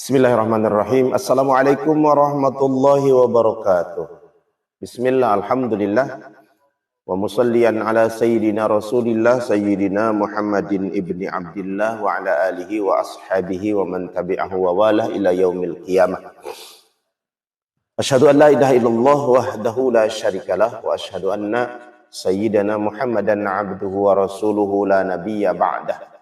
Bismillahirrahmanirrahim. Assalamualaikum warahmatullahi wabarakatuh. Bismillah, alhamdulillah. Wa musalliyan ala sayyidina rasulillah sayyidina Muhammadin ibni Abdillah wa ala alihi wa ashabihi wa man tabi'ahu wa walah ila yaumil qiyamah. Asyhadu an la ilaha illallah wahdahu la syarikalah wa asyhadu anna sayyidina Muhammadan abduhu wa rasuluhu la nabiyya ba'dah.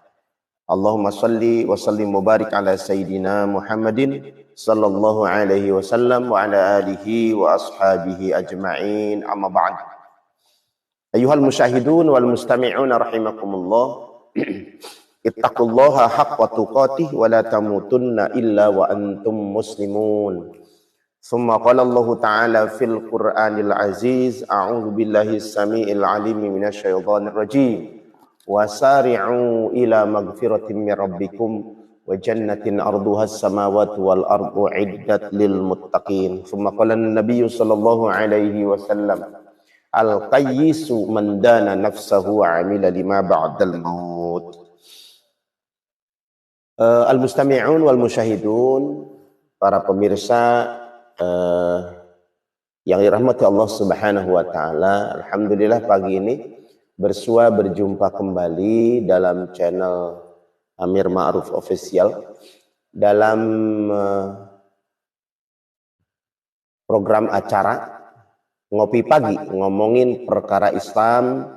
Allahumma salli wa sallim mubarik ala sayyidina Muhammadin sallallahu alaihi wasallam wa ala alihi wa ashabihi ajma'in, amma ba'd. Ayuhal musyahidun wal mustami'un rahimakumullah. Ittaqullaha haqqa tuqatih wa la tamutunna illa wa antum muslimun. Thumma qala Allah ta'ala fil Qur'anil aziz, a'udzu billahi as-sami'il 'alim minasy syaithanir rajim. Wasari'u ila magfiratin min rabbikum wa jannatin arduha as-samawati wal ardu 'iddat lil muttaqin. Thumma qala an-nabiy sallallahu alaihi wasallam, al-qayyisu man dana nafsahu 'amila lima ba'dal maut. Al-mustami'un wal musyahidun, para pemirsa yang dirahmati Allah Subhanahu wa taala, alhamdulillah pagi ini bersua berjumpa kembali dalam channel Amir Ma'ruf Official dalam program acara Ngopi Pagi, ngomongin perkara Islam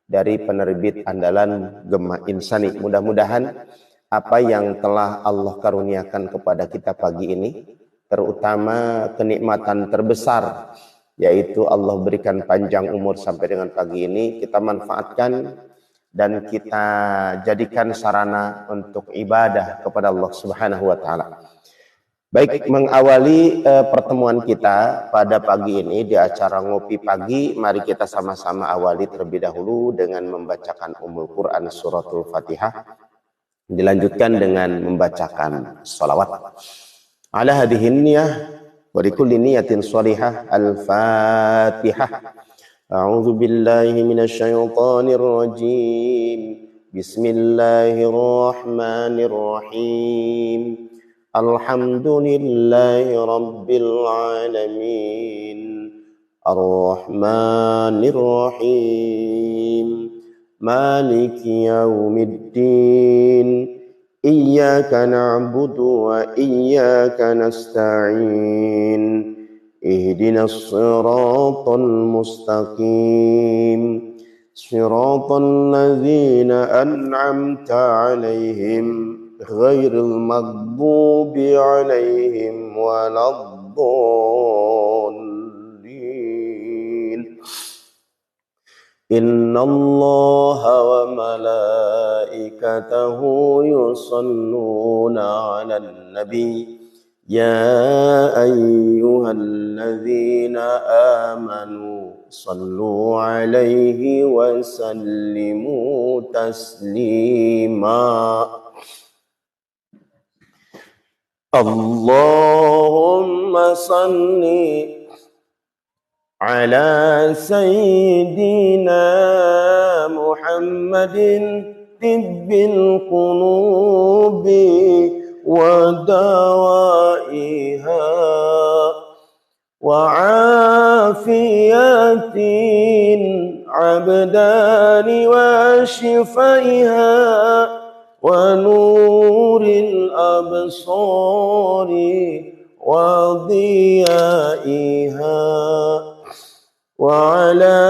dari penerbit andalan Gema Insani. Mudah-mudahan apa yang telah Allah karuniakan kepada kita pagi ini, terutama kenikmatan terbesar, yaitu Allah berikan panjang umur sampai dengan pagi ini, kita manfaatkan dan kita jadikan sarana untuk ibadah kepada Allah Subhanahu wa taala. Baik, mengawali pertemuan kita pada pagi ini di acara Ngopi Pagi, mari kita sama-sama awali terlebih dahulu dengan membacakan Ummul Quran suratul Fatihah, dilanjutkan dengan membacakan sholawat ala hadhihin niyah wa likulli niyatin shalihah. Al-Fatihah. A'udzu billahi minasy syaithanir rajim. Bismillahirrahmanirrahim. Alhamdulillahi rabbil alamin. Ar-Rahmanir Rahim. Maliki yaumiddin. Iyyaka na'budu wa iyyaka nasta'in. Ihdinas siratal mustaqim. Siratal ladzina an'amta 'alaihim ghairil maghdubi 'alaihim waladdallin. Innallaha wa malaikatahu yusalluna 'alan nabi. Ya ayyuhalladzina amanu sallu 'alaihi wa sallimu taslima. Allahumma salli ala sayyidina Muhammadin tibbil qulubi wa dawaiha wa afiyatin abdani wa shifaiha wa nuril absari wa diyaiha wa ala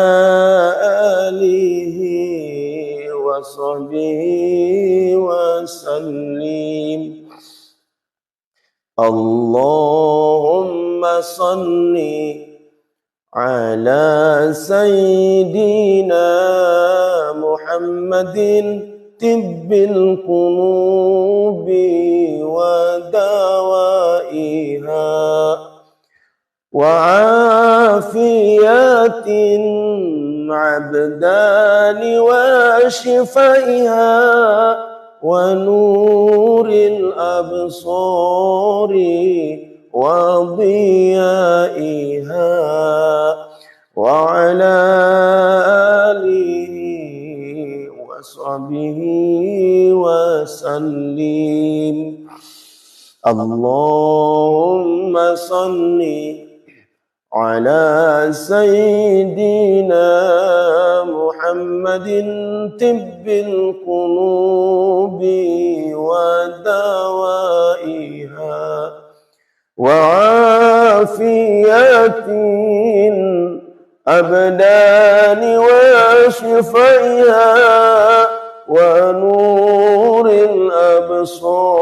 alihi wa sahbihi wa sallim. Allahumma salli ala sayyidina Muhammadin tibbil qulubi wa dawaiha wa afiyatin abdani wa shifaiha wa nuril absari wa diyaiha wa ala alihi wa sahbihi wa sallim. Allahumma salli ala sayyidina Muhammadin tibbil qulubi wa dawaiha wa afiyatin abdani wa shifaiha wa nuril absari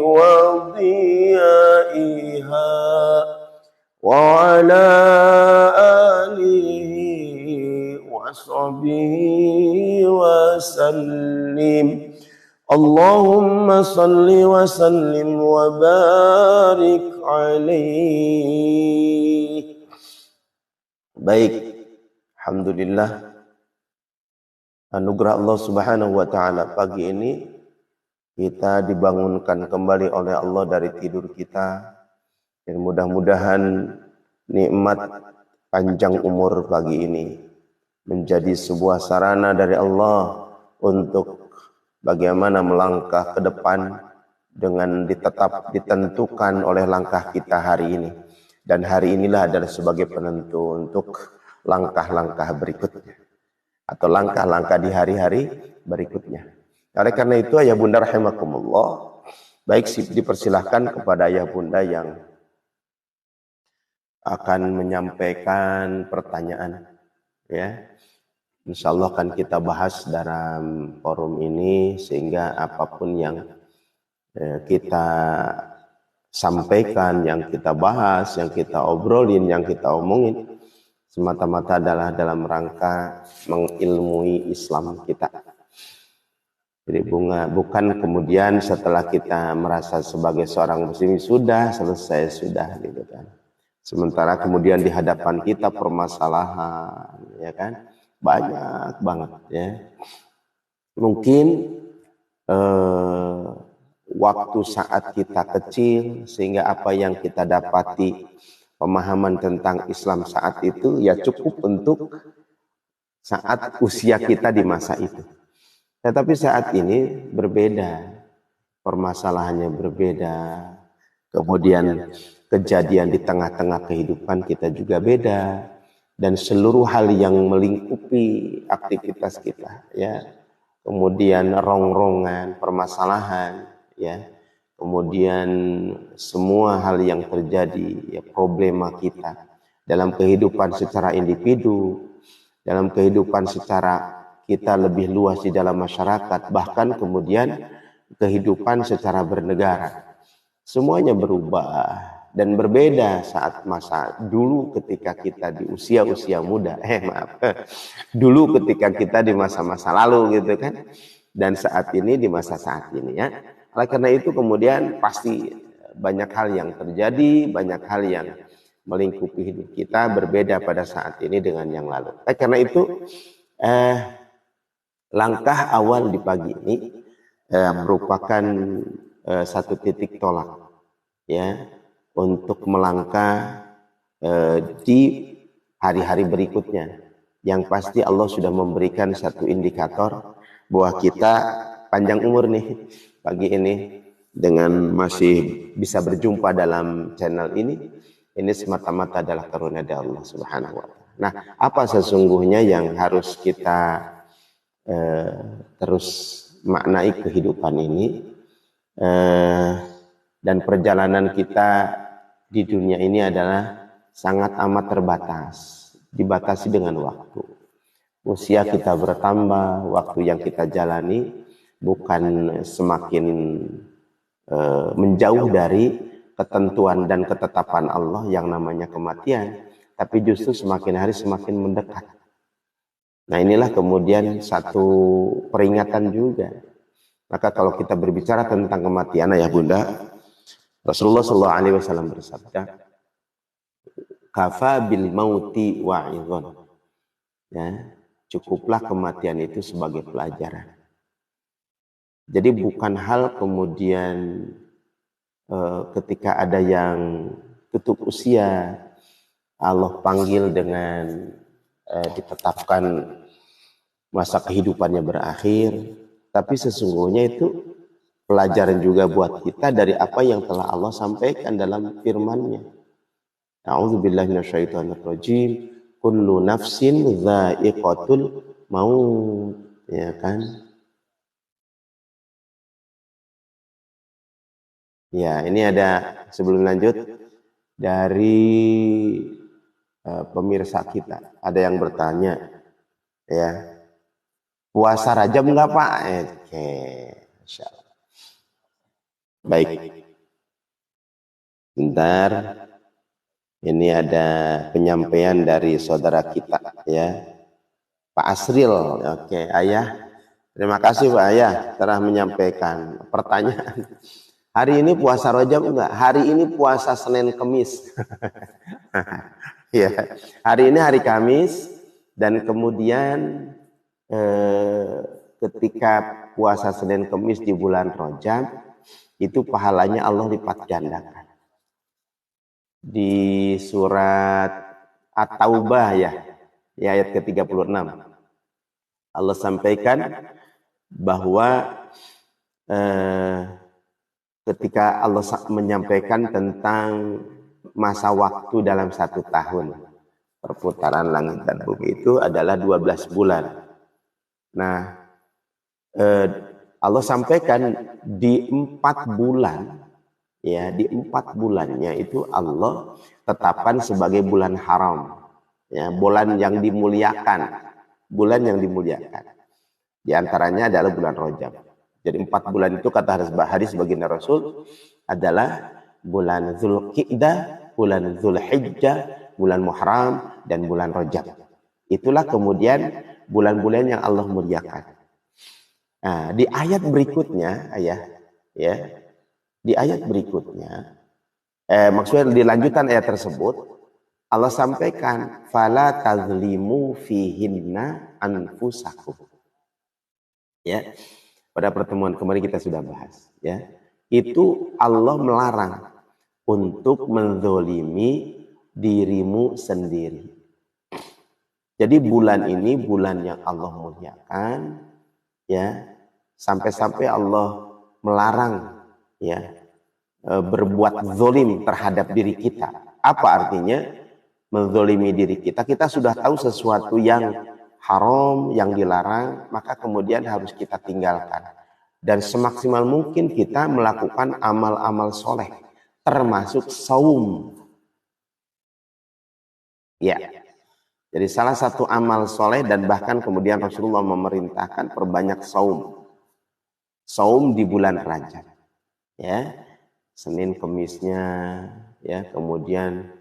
wa diyaiha wa ala alihi wa sahbihi wa sallim. Allahumma salli wa sallim wa barik alaihi. Baik, alhamdulillah, anugerah Allah Subhanahu wa taala, pagi ini kita dibangunkan kembali oleh Allah dari tidur kita, dan mudah-mudahan nikmat panjang umur pagi ini menjadi sebuah sarana dari Allah untuk bagaimana melangkah ke depan dengan ditentukan oleh langkah kita hari ini. Dan hari inilah adalah sebagai penentu untuk langkah-langkah berikutnya atau langkah-langkah di hari-hari berikutnya. Oleh karena itu, ayah bunda rahimakumullah, baik dipersilahkan kepada ayah bunda yang akan menyampaikan pertanyaan, ya. Insya Allah akan kita bahas dalam forum ini, sehingga apapun yang kita sampaikan, yang kita bahas, yang kita obrolin, yang kita omongin, semata-mata adalah dalam rangka mengilmui Islam kita. Jadi bukan kemudian setelah kita merasa sebagai seorang muslim sudah selesai, sudah gitu kan. Sementara kemudian di hadapan kita permasalahan, ya kan, banyak banget, ya. Mungkin waktu saat kita kecil, sehingga apa yang kita dapati pemahaman tentang Islam saat itu ya cukup untuk saat usia kita di masa itu. Tetapi saat ini berbeda, permasalahannya berbeda, kemudian kejadian di tengah-tengah kehidupan kita juga beda, dan seluruh hal yang melingkupi aktivitas kita, ya, kemudian rongrongan, permasalahan, ya, kemudian semua hal yang terjadi, ya, problema kita dalam kehidupan secara individu, dalam kehidupan secara kita lebih luas di dalam masyarakat, bahkan kemudian kehidupan secara bernegara, semuanya berubah dan berbeda saat masa dulu ketika kita di usia-usia muda, dulu ketika kita di masa-masa lalu gitu kan, dan saat ini di masa saat ini, ya. Oleh karena itu kemudian pasti banyak hal yang terjadi, banyak hal yang melingkupi hidup kita berbeda pada saat ini dengan yang lalu. Karena itu langkah awal di pagi ini merupakan satu titik tolak, ya, untuk melangkah di hari-hari berikutnya. Yang pasti Allah sudah memberikan satu indikator bahwa kita panjang umur nih pagi ini, dengan masih bisa berjumpa dalam channel ini semata-mata adalah karunia dari Allah Subhanahu wa taala. Nah, apa sesungguhnya yang harus kita terus maknai kehidupan ini, dan perjalanan kita di dunia ini adalah sangat amat terbatas, dibatasi dengan waktu. Usia kita bertambah, waktu yang kita jalani bukan semakin menjauh dari ketentuan dan ketetapan Allah yang namanya kematian, tapi justru semakin hari semakin mendekat. Nah, inilah kemudian satu peringatan juga. Maka kalau kita berbicara tentang kematian, ayah bunda, Rasulullah SAW bersabda, "Kafa bil mauti wa'idhon." Ya, cukuplah kematian itu sebagai pelajaran. Jadi bukan hal kemudian ketika ada yang tutup usia, Allah panggil dengan ditetapkan masa kehidupannya berakhir, tapi sesungguhnya itu pelajaran juga buat kita dari apa yang telah Allah sampaikan dalam firman-Nya. A'udzubillahi minasyaitonirrajim. Kullu nafsin dha'iqatul maut, ya kan? Ya, ini ada sebelum lanjut dari pemirsa kita. Ada yang bertanya, ya, puasa Rajab enggak Pak? Oke, Masya Allah. Baik, bentar. Ini ada penyampaian dari saudara kita, ya, Pak Asril. Oke, Ayah. Terima kasih Pak Ayah telah menyampaikan pertanyaan. Hari ini puasa Rajab enggak? Hari ini puasa Senin Kemis. Ya, hari ini hari Kamis, dan kemudian ketika puasa Senin Kemis di bulan Rajab itu pahalanya Allah lipat gandakan. Di surat At-Taubah, ya ayat ke-36 Allah sampaikan bahwa ketika Allah menyampaikan tentang masa waktu dalam 1 tahun, perputaran langit dan bumi itu adalah 12 bulan. Nah, Allah sampaikan di 4 bulan, ya, di 4 bulannya itu Allah tetapkan sebagai bulan haram, ya, bulan yang dimuliakan, Di antaranya adalah bulan Rajab. Jadi 4 bulan itu kata hadis baginda Rasul adalah bulan Zulqa'dah, bulan Zulhijjah, bulan Muharram, dan bulan Rajab. Itulah kemudian bulan-bulan yang Allah muliakan. Nah, di ayat berikutnya, Ayah, ya, di ayat berikutnya, maksudnya di lanjutan ayat tersebut, Allah sampaikan, fala tazlimu fihinna anfusakum. Ya, pada pertemuan kemarin kita sudah bahas, ya, itu Allah melarang untuk menzolimi dirimu sendiri. Jadi bulan ini bulan yang Allah muliakan, ya, sampai-sampai Allah melarang, ya, berbuat zolim terhadap diri kita. Apa artinya menzolimi diri kita? Kita sudah tahu sesuatu yang haram, yang dilarang, maka kemudian harus kita tinggalkan. Dan semaksimal mungkin kita melakukan amal-amal soleh, termasuk saum. Ya, jadi salah satu amal soleh, dan bahkan kemudian Rasulullah memerintahkan perbanyak saum. Saum di bulan Rajab, ya, Senin Kemisnya, ya, kemudian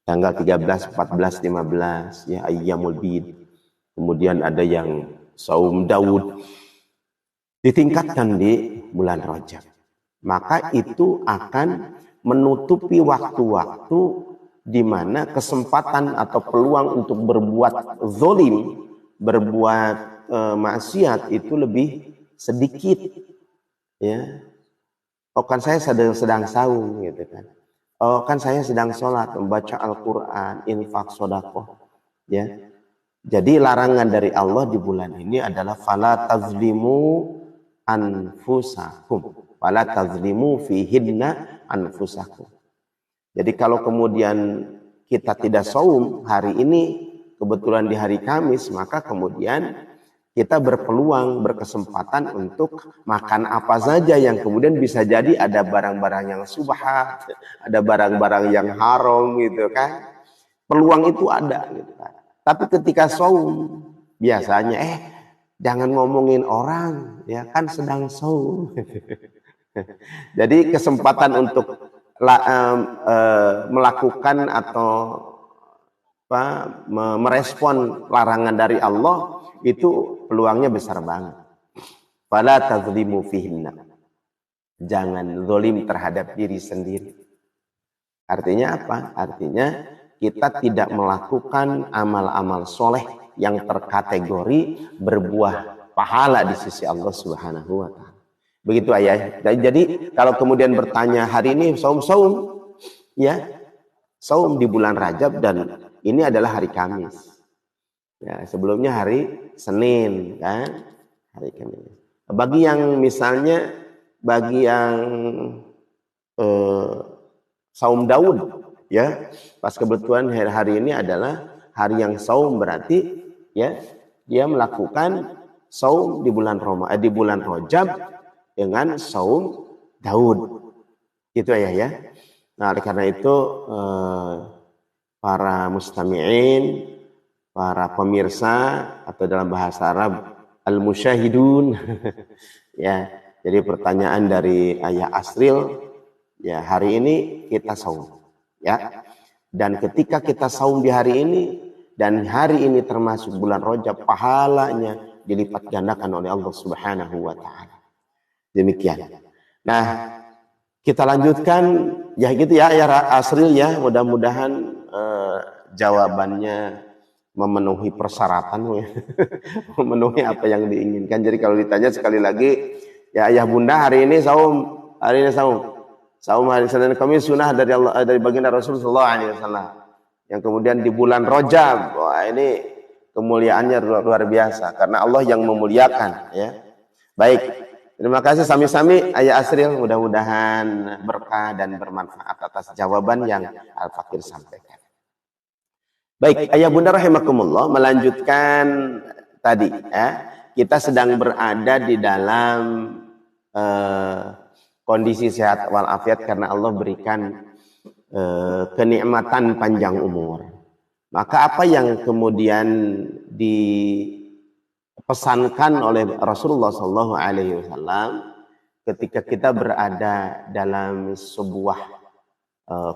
tanggal 13, 14, 15, ya, Ayyamul Bid. Kemudian ada yang saum Daud, ditingkatkan di bulan Rajab. Maka itu akan menutupi waktu-waktu di mana kesempatan atau peluang untuk berbuat zolim, berbuat maksiat itu lebih sedikit, ya. Oh, kan saya sedang saum, gitu kan. Oh, kan saya sedang sholat, membaca Al-Quran, infak, sodakoh, ya. Jadi larangan dari Allah di bulan ini adalah fala tazlimu anfusakum, fala tazlimu fihinna anfusakum. Jadi kalau kemudian kita tidak saum hari ini, kebetulan di hari Kamis, maka kemudian kita berpeluang, berkesempatan untuk makan apa saja yang kemudian bisa jadi ada barang-barang yang subhat, ada barang-barang yang haram, gitu kan. Peluang itu ada, gitu kan. Tapi ketika saum, biasanya jangan ngomongin orang, ya kan sedang saum. Jadi kesempatan untuk melakukan atau merespon larangan dari Allah itu peluangnya besar banget. Fala tazlimu fihinna, jangan zalim terhadap diri sendiri. Artinya apa? Artinya kita tidak melakukan amal-amal soleh yang terkategori berbuah pahala di sisi Allah Subhanahu wa Ta'ala. Begitu Ayah. Jadi kalau kemudian bertanya hari ini saum-saum, ya, saum di bulan Rajab, dan ini adalah hari Kamis. Ya, sebelumnya hari Senin, kan? Hari Kamis. Bagi yang misalnya bagi yang saum Daud, ya, pas kebetulan hari ini adalah hari yang saum, berarti ya dia melakukan saum di bulan di bulan Rajab dengan saum Daud, gitu ya. Nah, oleh karena itu para mustami'in, para pemirsa, atau dalam bahasa Arab al-musyahidun ya, jadi pertanyaan dari Ayah Asril, ya, hari ini kita saum, ya, dan ketika kita saum di hari ini, dan hari ini termasuk bulan Rajab, pahalanya dilipat gandakan oleh Allah Subhanahu wa Ta'ala. Demikian. Nah, kita lanjutkan, ya gitu ya Asril ya, mudah-mudahan jawabannya memenuhi persyaratan, memenuhi apa yang diinginkan. Jadi kalau ditanya sekali lagi, ya ayah bunda, hari ini saum, hari Senin Kamis sunnah dari Allah, dari baginda Rasulullah SAW. Yang kemudian di bulan Rajab, wah ini kemuliaannya luar biasa karena Allah yang memuliakan, ya. Baik, terima kasih sami-sami Ayah Asril, mudah-mudahan berkah dan bermanfaat atas jawaban yang Al-Fakir sampaikan. Baik, Ayah Bunda rahimakumullah, melanjutkan tadi, ya, kita sedang berada di dalam kondisi sehat walafiat karena Allah berikan kenikmatan panjang umur. Maka apa yang kemudian dipesankan oleh Rasulullah SAW ketika kita berada dalam sebuah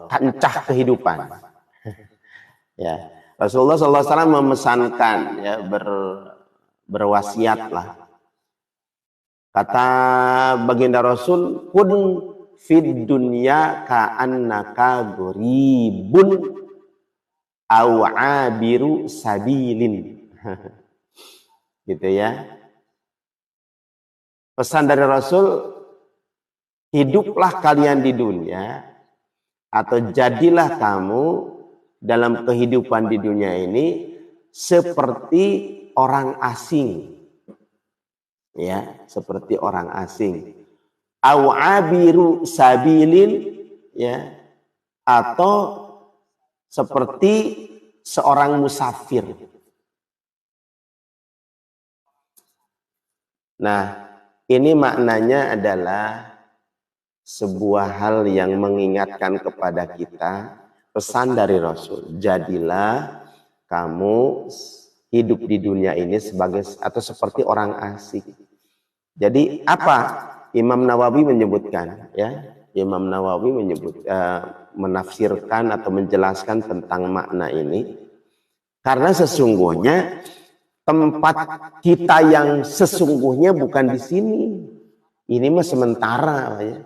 kancah kehidupan, ya, Rasulullah SAW memesankan, ya, berwasiatlah. Kata baginda Rasul, kun fid dunya ka'annaka gharibun aw abiru sabilin. Gitu ya. Pesan dari Rasul, hiduplah kalian di dunia atau jadilah kamu dalam kehidupan di dunia ini seperti orang asing. Ya, seperti orang asing. Aw abiru sabilin, ya, atau seperti seorang musafir. Nah, ini maknanya adalah sebuah hal yang mengingatkan kepada kita, pesan dari Rasul, jadilah kamu hidup di dunia ini sebagai atau seperti orang asing. Jadi apa Imam Nawawi menyebutkan, ya, Imam Nawawi menafsirkan atau menjelaskan tentang makna ini, karena sesungguhnya tempat kita yang sesungguhnya bukan di sini. Ini mah sementara, ya.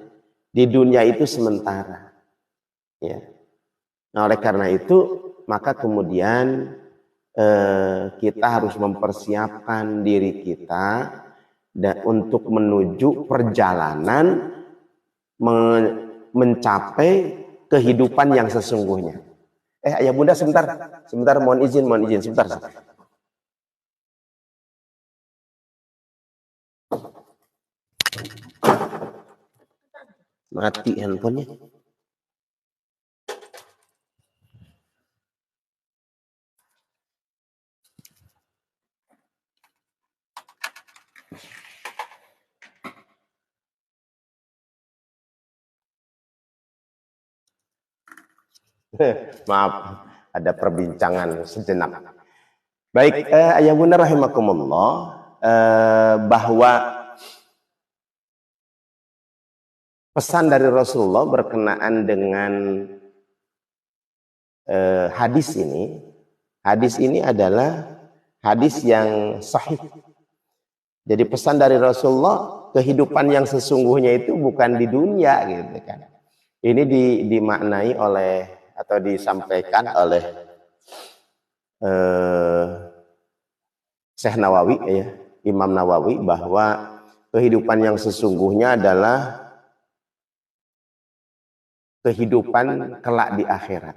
Di dunia itu sementara, ya. Nah, oleh karena itu maka kemudian kita harus mempersiapkan diri kita dan untuk menuju perjalanan mencapai kehidupan yang sesungguhnya. Ayah bunda sebentar, mohon izin sebentar. Mati handphonenya. Maaf, ada perbincangan sejenak. Baik, ayah bunda rahimakumullah, bahwa pesan dari Rasulullah berkenaan dengan hadis ini. Hadis ini adalah hadis yang sahih. Jadi pesan dari Rasulullah, kehidupan yang sesungguhnya itu bukan di dunia, gitu kan. Ini dimaknai oleh atau disampaikan oleh Syekh Nawawi, ya, Imam Nawawi, bahwa kehidupan yang sesungguhnya adalah kehidupan kelak di akhirat.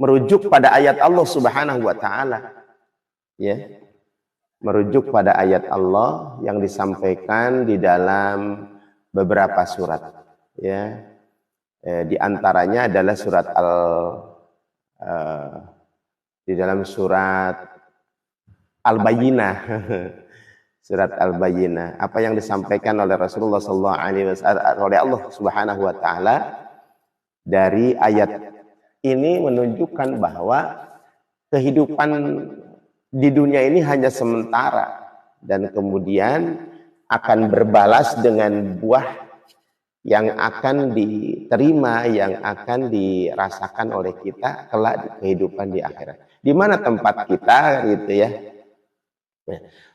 Merujuk pada ayat Allah Subhanahu wa Ta'ala, ya. Merujuk pada ayat Allah yang disampaikan di dalam beberapa surat, ya. Di antaranya adalah surat di dalam surat Al-Bayyinah. Surat Al-Bayyinah, apa yang disampaikan oleh Rasulullah SAW, oleh Allah Subhanahu wa taala dari ayat ini menunjukkan bahwa kehidupan di dunia ini hanya sementara dan kemudian akan berbalas dengan buah yang akan diterima, yang akan dirasakan oleh kita kelak di kehidupan di akhirat. Di mana tempat kita gitu ya.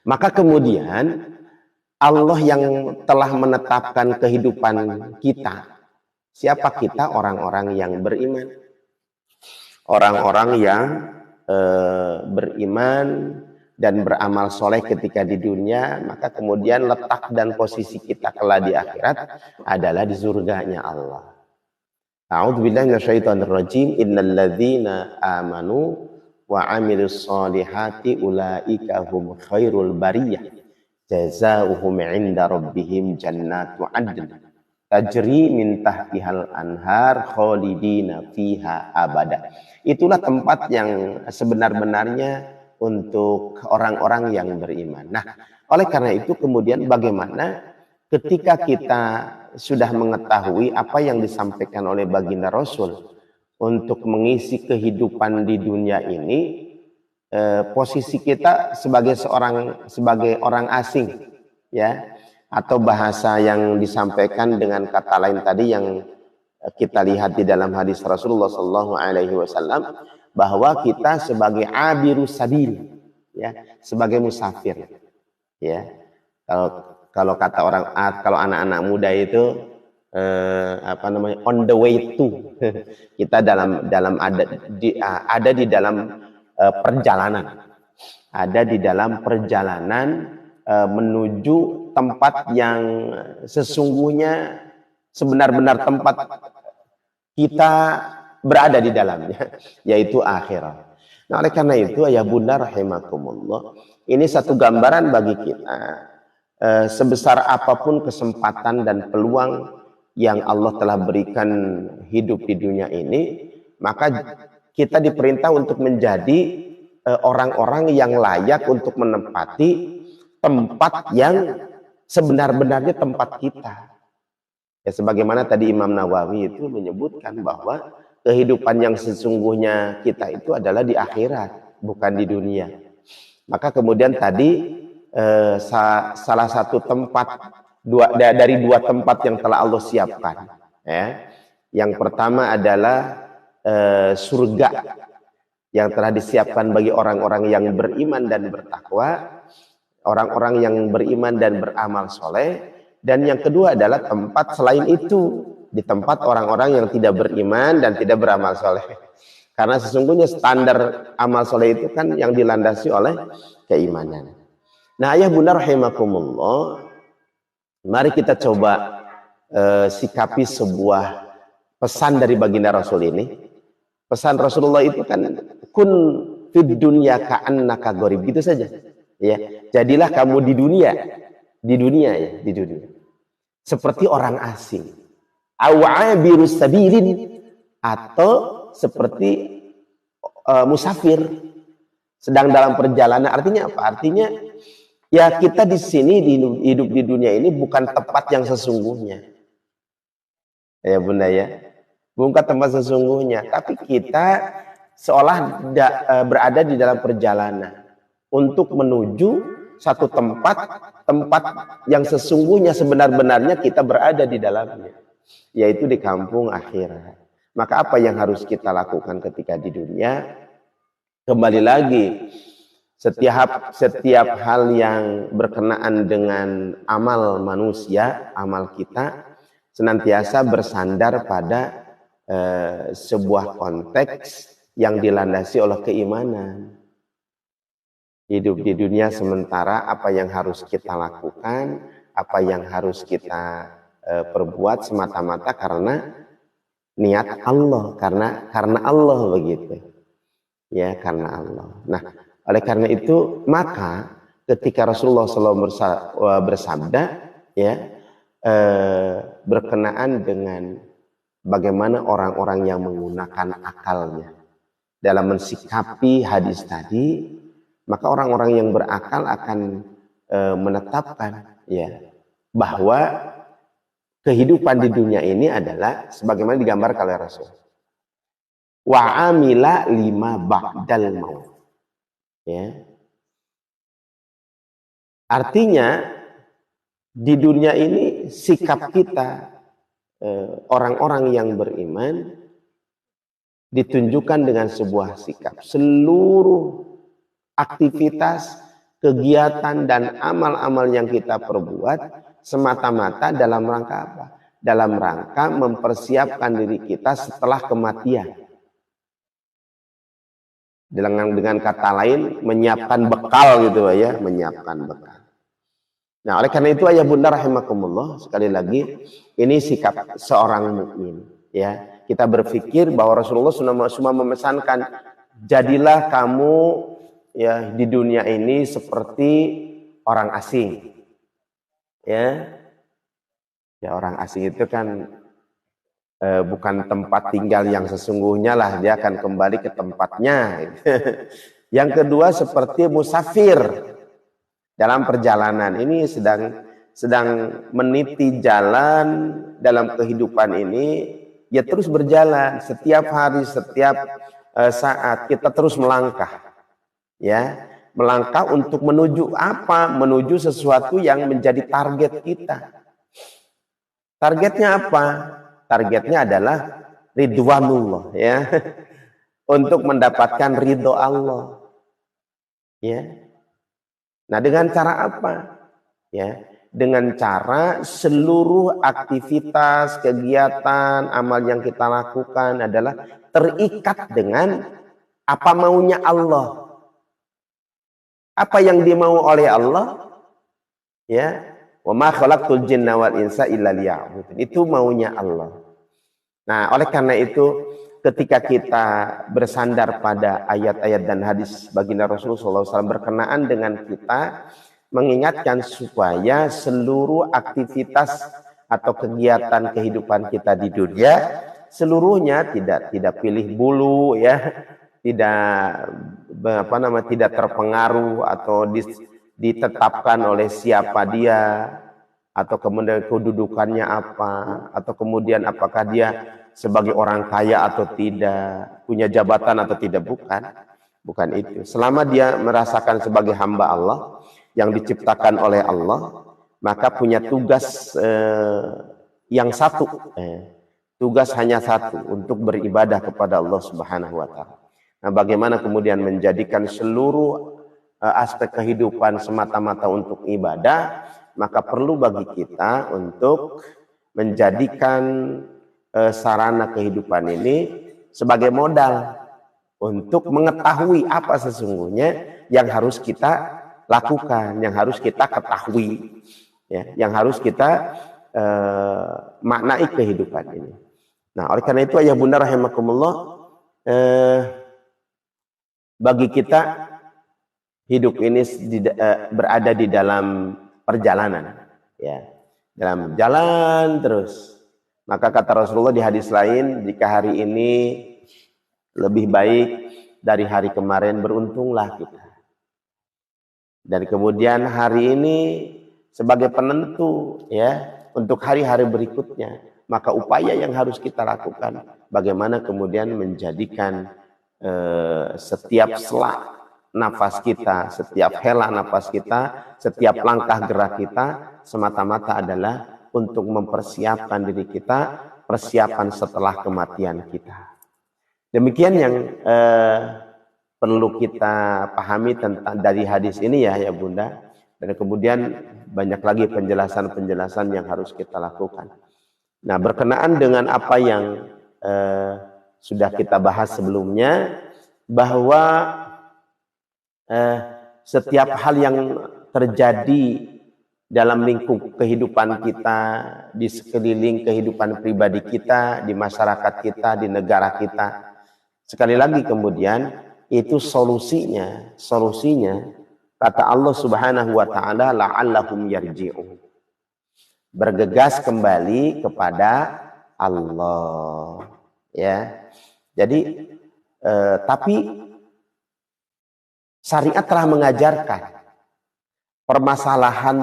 Maka kemudian Allah yang telah menetapkan kehidupan kita. Siapa kita? Orang-orang yang beriman. Orang-orang yang beriman dan beramal soleh ketika di dunia, maka kemudian letak dan posisi kita kelak di akhirat adalah di surganya Allah. A'udzubillahi minasyaitonir rajim. Innal ladzina amanu wa 'amilus solihati ulaika hum khairul bariyah jazaohum 'inda rabbihim jannatu 'adn tajri min tahtihal anhar khalidina fiha abada. Itulah tempat yang sebenar-benarnya untuk orang-orang yang beriman. Nah, oleh karena itu kemudian bagaimana ketika kita sudah mengetahui apa yang disampaikan oleh baginda Rasul untuk mengisi kehidupan di dunia ini, posisi kita sebagai orang asing, ya, atau bahasa yang disampaikan dengan kata lain tadi yang kita lihat di dalam hadis Rasulullah SAW, bahwa kita sebagai abirus sabil, ya, sebagai musafir, ya. Kalau kata kalau anak-anak muda itu on the way to, kita ada di dalam perjalanan menuju tempat yang sesungguhnya sebenar-benar tempat kita berada di dalamnya, yaitu akhirat. Nah, oleh karena itu ayah bunda rahimakumullah, ini satu gambaran bagi kita, sebesar apapun kesempatan dan peluang yang Allah telah berikan hidup di dunia ini, maka kita diperintah untuk menjadi orang-orang yang layak untuk menempati tempat yang sebenar-benarnya tempat kita. Ya, sebagaimana tadi Imam Nawawi itu menyebutkan bahwa kehidupan yang sesungguhnya kita itu adalah di akhirat, bukan di dunia. Maka kemudian tadi salah satu tempat dari dua tempat yang telah Allah siapkan, ya. Yang pertama adalah surga yang telah disiapkan bagi orang-orang yang beriman dan bertakwa, orang-orang yang beriman dan beramal soleh. Dan yang kedua adalah tempat selain itu, di tempat orang-orang yang tidak beriman dan tidak beramal soleh. Karena sesungguhnya standar amal soleh itu kan yang dilandasi oleh keimanan. Nah, ayah bunda rahimakumullah, mari kita coba sikapi sebuah pesan dari baginda Rasul ini. Pesan Rasulullah itu kan kun fid dunya ka'annaka gharib, gitu saja. Ya, jadilah kamu di dunia seperti orang asing. Aw'abirus sabilin, atau seperti musafir sedang dalam perjalanan. Artinya apa? Artinya ya kita di sini hidup di dunia ini bukan tempat yang sesungguhnya. Ya bunda ya, bukan tempat sesungguhnya, tapi kita seolah berada di dalam perjalanan untuk menuju satu tempat yang sesungguhnya sebenar-benarnya kita berada di dalamnya, yaitu di kampung akhirat. Maka apa yang harus kita lakukan ketika di dunia? Kembali lagi, setiap hal yang berkenaan dengan amal manusia, amal kita senantiasa bersandar pada sebuah konteks yang dilandasi oleh keimanan. Hidup di dunia sementara, apa yang harus kita lakukan, apa yang harus kita perbuat semata-mata karena niat Allah, karena Allah begitu. Ya, karena Allah. Nah, oleh karena itu maka ketika Rasulullah SAW bersabda, ya, berkenaan dengan bagaimana orang-orang yang menggunakan akalnya dalam mensikapi hadis tadi, maka orang-orang yang berakal akan menetapkan ya bahwa kehidupan di dunia ini adalah sebagaimana digambarkan oleh Rasul. Wa amila lima ba'dal maut. Ya. Artinya di dunia ini sikap kita orang-orang yang beriman ditunjukkan dengan sebuah sikap. Seluruh aktivitas, kegiatan dan amal-amal yang kita perbuat semata-mata dalam rangka apa? Dalam rangka mempersiapkan diri kita setelah kematian. Dengan kata lain menyiapkan bekal gitu ya, menyiapkan bekal. Nah, oleh karena itu ayah bunda rahimakumullah, sekali lagi ini sikap seorang mukmin ya. Kita berpikir bahwa Rasulullah semua memesankan jadilah kamu ya di dunia ini seperti orang asing. Ya. Ya orang asing itu kan bukan tempat tinggal yang sesungguhnya lah, dia akan kembali ke tempatnya. Yang kedua seperti musafir dalam perjalanan, ini sedang meniti jalan dalam kehidupan ini, ya terus berjalan setiap hari, setiap saat kita terus melangkah, ya melangkah untuk menuju apa? Menuju sesuatu yang menjadi target kita. Targetnya apa? Targetnya adalah ridwanullah, ya, untuk mendapatkan ridho Allah, ya. Nah, dengan cara apa? Ya, dengan cara seluruh aktivitas, kegiatan, amal yang kita lakukan adalah terikat dengan apa maunya Allah. Apa yang dimau oleh Allah, ya. Wa ma khalaqtul jinna wal insa illa liya'budun. Itu maunya Allah. Nah, oleh karena itu ketika kita bersandar pada ayat-ayat dan hadis baginda Rasulullah SAW berkenaan dengan kita mengingatkan supaya seluruh aktivitas atau kegiatan kehidupan kita di dunia seluruhnya tidak pilih bulu ya, tidak terpengaruh atau ditetapkan oleh siapa dia, atau kemudian kedudukannya apa, atau kemudian apakah dia sebagai orang kaya atau tidak, punya jabatan atau tidak, bukan itu. Selama dia merasakan sebagai hamba Allah yang diciptakan oleh Allah, maka punya tugas yang satu, tugas hanya satu, untuk beribadah kepada Allah Subhanahu wa taala. Nah, bagaimana kemudian menjadikan seluruh aspek kehidupan semata-mata untuk ibadah, maka perlu bagi kita untuk menjadikan sarana kehidupan ini sebagai modal untuk mengetahui apa sesungguhnya yang harus kita lakukan, yang harus kita ketahui, ya, yang harus kita maknai kehidupan ini. Nah, oleh karena itu ayah bunda rahimakumullah, bagi kita hidup ini berada di dalam perjalanan, ya, dalam jalan terus. Maka kata Rasulullah di hadis lain, jika hari ini lebih baik dari hari kemarin, beruntunglah kita. Dan kemudian hari ini sebagai penentu, ya, untuk hari-hari berikutnya. Maka upaya yang harus kita lakukan, bagaimana kemudian menjadikan setiap sela nafas kita, setiap hela nafas kita, setiap langkah gerak kita semata-mata adalah untuk mempersiapkan diri kita, persiapan setelah kematian kita. Demikian yang perlu kita pahami tentang dari hadis ini ya bunda. Dan kemudian banyak lagi penjelasan-penjelasan yang harus kita lakukan. Nah, berkenaan dengan apa yang sudah kita bahas sebelumnya, bahwa setiap hal yang terjadi dalam lingkup kehidupan kita, di sekeliling kehidupan pribadi kita, di masyarakat kita, di negara kita, sekali lagi kemudian itu solusinya kata Allah Subhanahu wa taala, la'allahum yarji'un. bergegas kembali kepada Allah, ya. Jadi tapi syariat telah mengajarkan permasalahan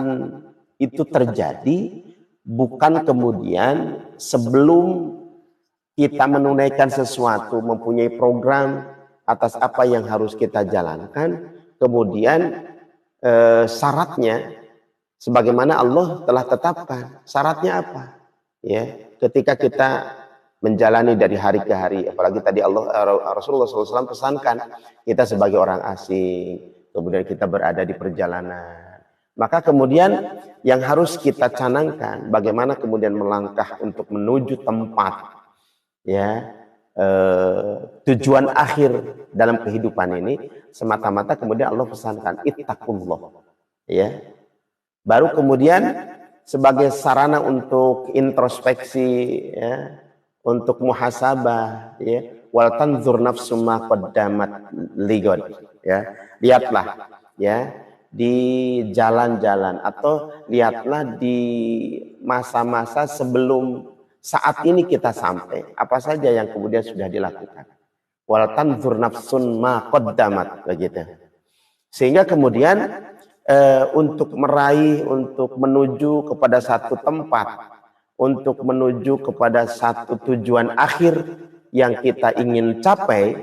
itu terjadi bukan kemudian sebelum kita menunaikan sesuatu, mempunyai program atas apa yang harus kita jalankan, kemudian syaratnya sebagaimana Allah telah tetapkan. Syaratnya apa? Ya, ketika kita menjalani dari hari ke hari, apalagi tadi Rasulullah SAW pesankan kita sebagai orang asing, kemudian kita berada di perjalanan, maka kemudian yang harus kita canangkan bagaimana kemudian melangkah untuk menuju tempat, ya, tujuan akhir dalam kehidupan ini. Semata-mata kemudian Allah pesankan ittaqullah, ya. Baru kemudian sebagai sarana untuk introspeksi, ya, untuk muhasabah, ya, wal tanzur nafsum ma qaddamat ligon, ya. Lihatlah, ya, di jalan-jalan atau lihatlah di masa-masa sebelum saat ini kita sampai, apa saja yang kemudian sudah dilakukan. Wal tanzur nafsun ma qaddamat, begitu. Sehingga kemudian untuk meraih, untuk menuju kepada satu tempat, untuk menuju kepada satu tujuan akhir yang kita ingin capai,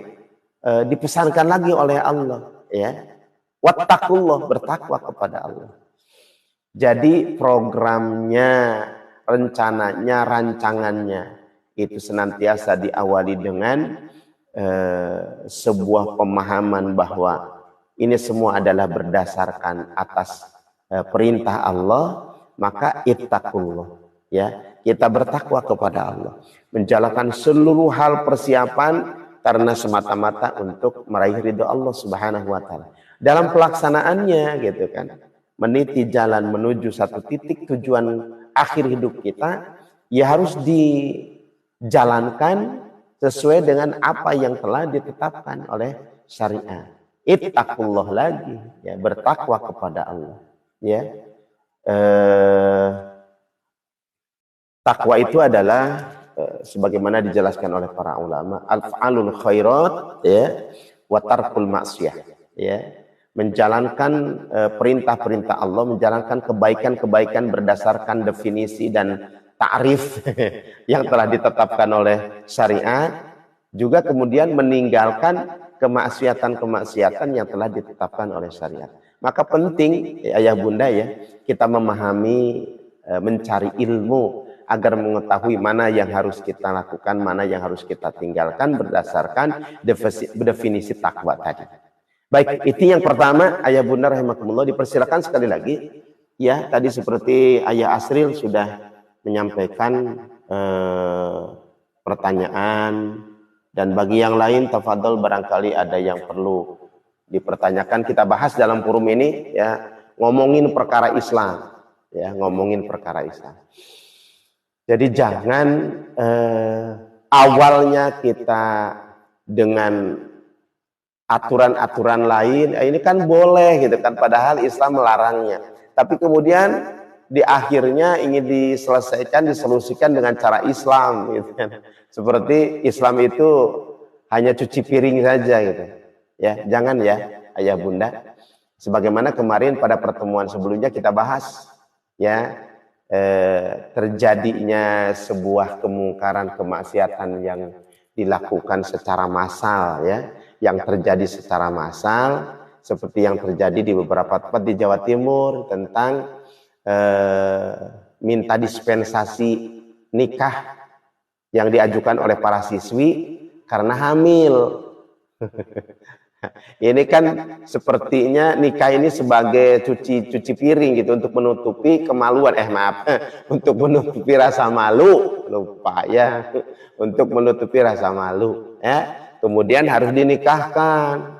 dipesankan lagi oleh Allah, ya. Wattaqullah, bertakwa kepada Allah. Jadi programnya, rencananya, rancangannya itu senantiasa diawali dengan sebuah pemahaman bahwa ini semua adalah berdasarkan atas perintah Allah, maka ittaqullah, ya, kita bertakwa kepada Allah, menjalankan seluruh hal persiapan karena semata-mata untuk meraih ridho Allah Subhanahu wa taala. Dalam pelaksanaannya, gitu kan, meniti jalan menuju satu titik tujuan akhir hidup kita, ya harus dijalankan sesuai dengan apa yang telah ditetapkan oleh syariat. Ittaqullah lagi, ya, bertakwa kepada Allah, ya. Takwa itu adalah sebagaimana dijelaskan oleh para ulama, al-fa'alul khairat, ya, wa tarkul maksiyah, ya, menjalankan perintah-perintah Allah, menjalankan kebaikan-kebaikan berdasarkan definisi dan ta'rif yang telah ditetapkan oleh syariat, juga kemudian meninggalkan kemaksiatan-kemaksiatan yang telah ditetapkan oleh syariat. Maka penting, ayah bunda, ya, kita memahami, mencari ilmu agar mengetahui mana yang harus kita lakukan, mana yang harus kita tinggalkan berdasarkan definisi takwa tadi. Baik, itu yang pertama, ayah bunda rahimakumullah. Dipersilakan sekali lagi, ya, tadi seperti ayah Asril sudah menyampaikan pertanyaan, dan bagi yang lain tafadhol, barangkali ada yang perlu dipertanyakan, kita bahas dalam forum ini, ya, ngomongin perkara Islam, ya, ngomongin perkara Islam. Jadi jangan awalnya kita dengan aturan-aturan lain, ini kan boleh, gitu kan, padahal Islam melarangnya, tapi kemudian di akhirnya ingin diselesaikan, disolusikan dengan cara Islam, gitu kan. Seperti Islam itu hanya cuci piring saja, gitu. Ya, jangan, ya, ayah bunda. Sebagaimana kemarin pada pertemuan sebelumnya kita bahas, ya, terjadinya sebuah kemungkaran, kemaksiatan yang dilakukan secara massal, ya, yang terjadi secara massal, seperti yang terjadi di beberapa tempat di Jawa Timur tentang minta dispensasi nikah yang diajukan oleh para siswi karena hamil. Ini kan sepertinya nikah ini sebagai cuci piring, gitu, untuk menutupi kemaluan, untuk menutupi rasa malu, lupa, ya, untuk menutupi rasa malu, ya. Kemudian harus dinikahkan,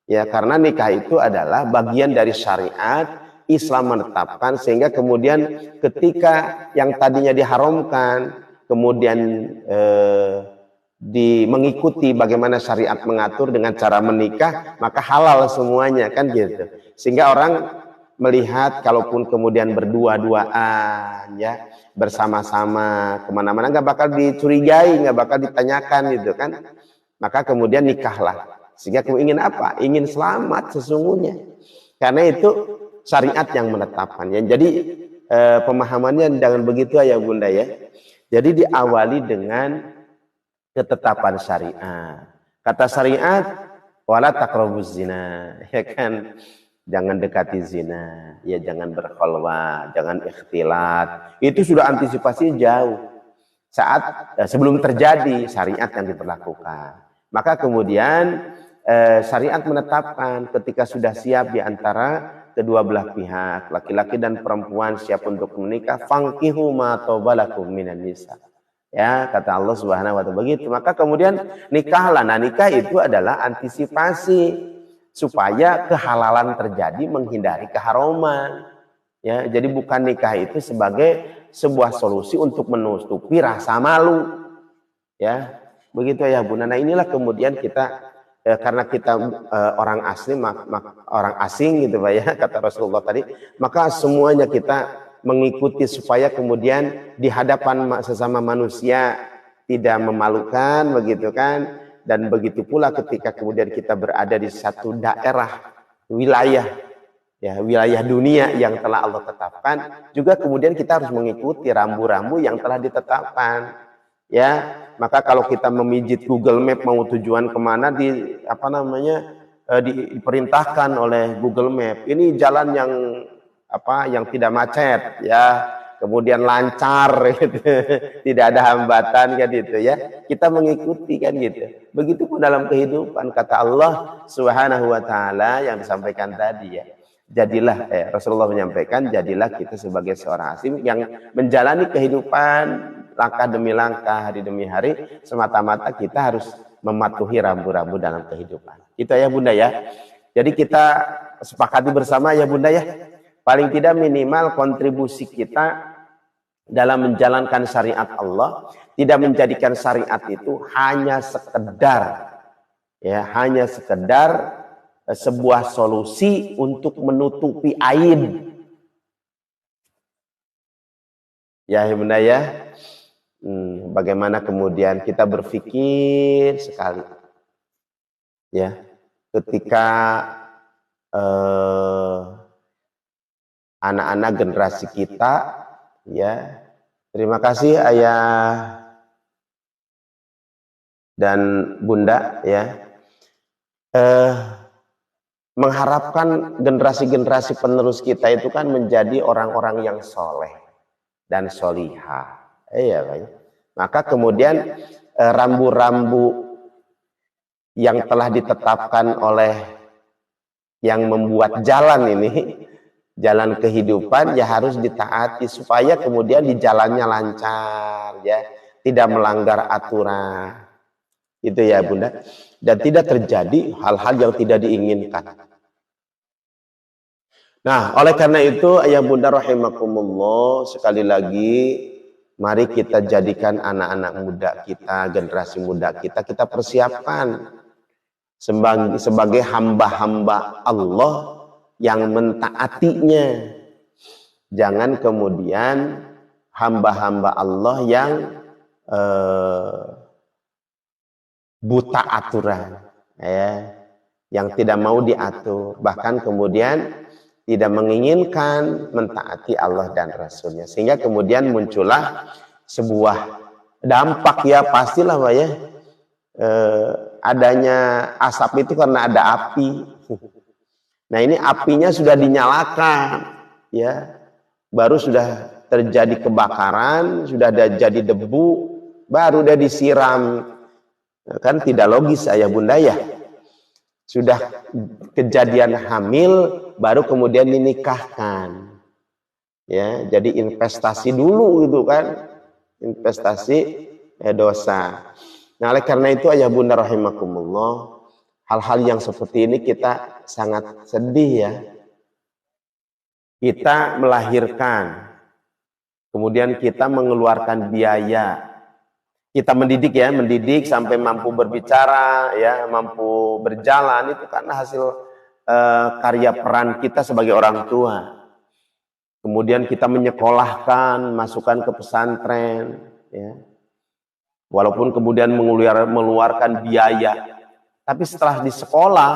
ya, karena nikah itu adalah bagian dari syariat Islam menetapkan, sehingga kemudian ketika yang tadinya diharamkan kemudian mengikuti bagaimana syariat mengatur dengan cara menikah, maka halal semuanya, kan, gitu. Sehingga orang melihat kalaupun kemudian berdua-duaan ya, bersama-sama kemana-mana, nggak bakal dicurigai, nggak bakal ditanyakan gitu kan. Maka kemudian nikahlah. Sehingga kamu ingin apa? Ingin selamat sesungguhnya. Karena itu syariat yang menetapkan. Ya. Jadi pemahamannya jangan begitu ya Bunda ya. Jadi diawali dengan ketetapan syariat. Kata syariat, wala taqrabuz zina, ya kan? Jangan dekati zina, ya jangan berkholwat, jangan ikhtilat. Itu sudah antisipasi jauh. Saat sebelum terjadi syariat yang diberlakukan. Maka kemudian syariat menetapkan ketika sudah siap di antara kedua belah pihak, laki-laki dan perempuan siap untuk menikah, fankihu ma tobalakum minan nisa. Ya, kata Allah Subhanahu wa taala begitu. Maka kemudian nikahlah. Nah, nikah itu adalah antisipasi supaya kehalalan terjadi, menghindari keharuman. Ya, jadi bukan nikah itu sebagai sebuah solusi untuk menutupi rasa malu. Ya, begitu ya Bunda. Nah, inilah kemudian kita karena kita orang asli, orang asing gitu Pak ya, kata Rasulullah tadi, maka semuanya kita mengikuti supaya kemudian di hadapan sesama manusia tidak memalukan begitu kan. Dan begitu pula ketika kemudian kita berada di satu daerah wilayah ya, wilayah dunia yang telah Allah tetapkan, juga kemudian kita harus mengikuti rambu-rambu yang telah ditetapkan ya. Maka kalau kita memijit Google Map mau tujuan kemana, diperintahkan oleh Google Map ini jalan yang tidak macet ya, kemudian lancar gitu. Tidak ada hambatan kan gitu ya, kita mengikuti kan gitu. Begitupun dalam kehidupan, kata Allah Subhanahu wa taala yang disampaikan tadi ya, jadilah Rasulullah menyampaikan, jadilah kita sebagai seorang asing yang menjalani kehidupan langkah demi langkah, hari demi hari, semata-mata kita harus mematuhi rambu-rambu dalam kehidupan. Itu ya Bunda ya. Jadi kita sepakati bersama ya Bunda ya, paling tidak minimal kontribusi kita dalam menjalankan syariat Allah, tidak menjadikan syariat itu hanya sekedar sebuah solusi untuk menutupi aib. Ya Bunda ya. Bagaimana kemudian kita berpikir sekali ya ketika anak-anak generasi kita ya, terima kasih Ayah dan Bunda ya, mengharapkan generasi-generasi penerus kita itu kan menjadi orang-orang yang soleh dan solihah. Iya, Pak. Maka kemudian rambu-rambu yang telah ditetapkan oleh yang membuat jalan ini, jalan kehidupan ya harus ditaati supaya kemudian di jalannya lancar ya, tidak melanggar aturan. Itu ya Bunda. Dan tidak terjadi hal-hal yang tidak diinginkan. Nah, oleh karena itu ayah Bunda rahimakumullah, sekali lagi mari kita jadikan anak-anak muda kita, generasi muda kita persiapkan sebagai hamba-hamba Allah yang mentaatinya. Jangan kemudian hamba-hamba Allah yang buta aturan, ya, yang tidak mau diatur, bahkan kemudian tidak menginginkan mentaati Allah dan Rasulnya, sehingga kemudian muncullah sebuah dampak ya, pastilah Pak ya, adanya asap itu karena ada api. Nah ini apinya sudah dinyalakan ya, baru sudah terjadi kebakaran, sudah ada jadi debu, baru udah disiram, kan tidak logis ayah Bunda ya. Sudah kejadian hamil baru kemudian dinikahkan ya, jadi investasi dulu gitu kan, investasi dosa. Nah oleh karena itu ayah Bunda rahimakumullah, hal-hal yang seperti ini kita sangat sedih ya. Kita melahirkan, kemudian kita mengeluarkan biaya, kita mendidik sampai mampu berbicara ya, mampu berjalan, itu karena hasil karya peran kita sebagai orang tua. Kemudian kita menyekolahkan, masukkan ke pesantren, ya. Walaupun kemudian mengeluarkan biaya, tapi setelah di sekolah,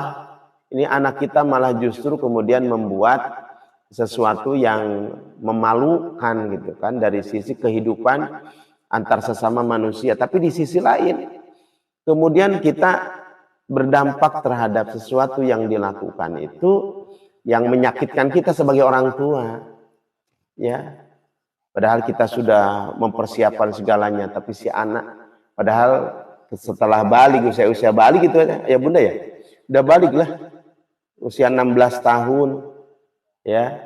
ini anak kita malah justru kemudian membuat sesuatu yang memalukan gitu kan dari sisi kehidupan antar sesama manusia. Tapi di sisi lain, kemudian kita berdampak terhadap sesuatu yang dilakukan itu yang menyakitkan kita sebagai orang tua, ya. Padahal kita sudah mempersiapkan segalanya, tapi si anak, padahal setelah balik, usia balik gitu ya bunda ya, udah balik lah, usia 16 tahun, ya,